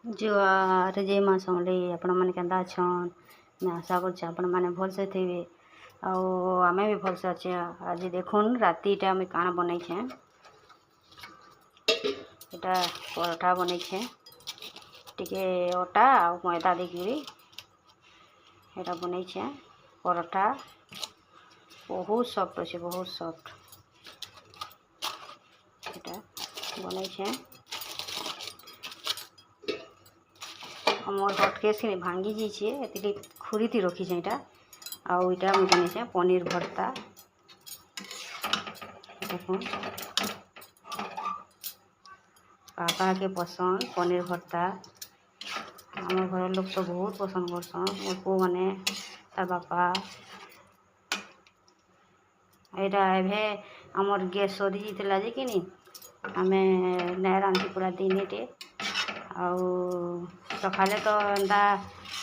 जुआर जय माँ समले आपण मैंने केंदा छन मैं आशा कर भलसे थे आमे भी भलसे अच्छे। आज देखुन रातिटा मुझे काଣା बनई छे एटा परोठा बनई छे टिके अटा आ मैदा देकी एटा बनई छे परोठा बहुत सॉफ्ट अच्छे बहुत सॉफ्ट एटा बनई छे मोर हटकेस कि भांगी जाइए एति खुरी थी रखी छे आउ इटा मुझे बनी पनीर भर्ता देखो पापा के पसंद पनीर भर्ता आम घर लोग तो बहुत पसंद करसन मोर पु मैंने तार बापा यहाँ एवं आमर गैस सरी जाता जे कि आम नहीं रांधि पूरा दिनटे आखा तो एंता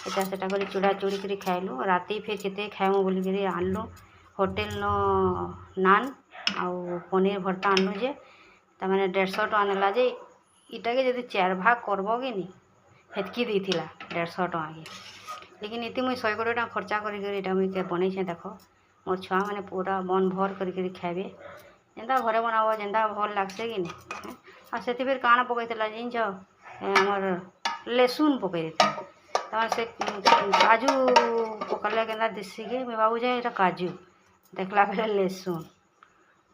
एटा सेटा कर चूड़ा चूड़ी कर खाइलु राति फिर केते खाइमु बोलिक आनलु होटेल न नान आउ पनीर भर्ता आनलु जे तमाने 150 टका नेला जे इटा के जदि 4 भाग करब कि नी हेतकी देथिला 150 टका के लेकिन इति मुई 120 टका खर्चा करिक मुझे बनई छे देख मोर छुआ मैंने पूरा मन भर कर खाइबे जेनता घरे बनाब जेनता भल लागसे कि नी आ से फिर काଣା पकईला जिनछ आमर लेसुन पकई देता तमार से काजू पकड़ले के दिशी के मैं बाबू जाए काजू देखला बेले लेसुन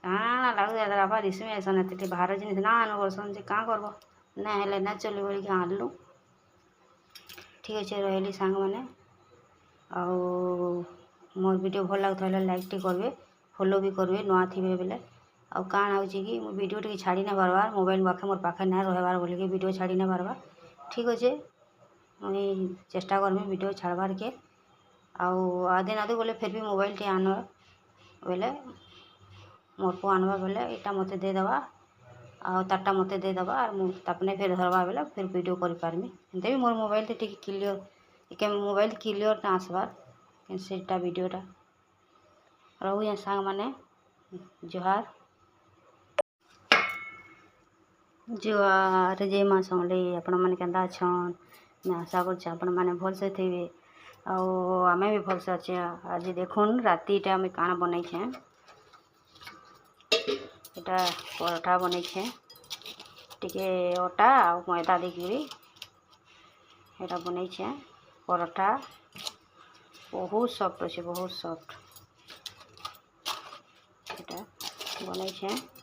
काଣା लागू बाबा रिश्मी ऐसा बाहर जिन ना आनु बोलसन जे क्या करब ना हेले ना चली बोल के आनलु ठीक अच्छे रही सांग मैंने मोर वीडियो भल लगता है लाइक टी करेंगे फॉलो भी करेंगे नुआ थे बेले आउ काण हो वीडियो टी छाड़ी नहीं पार्बार मोबाइल पाखे मोर पाखे ना रहा बोलिके वीडियो छाड़ी नहीं पार्बार ठीक अच्छे मुई चेष्टा करमी वीडियो छाड़बार के आधे ना बोले फिर भी मोबाइल टी आन बोले मोर पु आनवा बोले इटा मत देदेवा तारटा मत देदेवा और मुझे फिर धरवा बेले फिर वीडियो कर पारमी एमती भी मोर मोबाइल टी क्लियर मोबाइल क्लियर ना आसबार सेटा वीडियोटा रहू सांग माने जुहार जुहार जय माँ समले आपण मैंने केंदा छन मैं आशा कर भलसे थे आमे भी भलसे अच्छे। आज देखुन रातिटा मुझे काଣା बनई छे एटा परोठा बनई छे टिके अटा आ मैदा देकी एटा बनई छे परोठा बहुत सॉफ्ट अच्छे बहुत सॉफ्ट एटा बनई छे।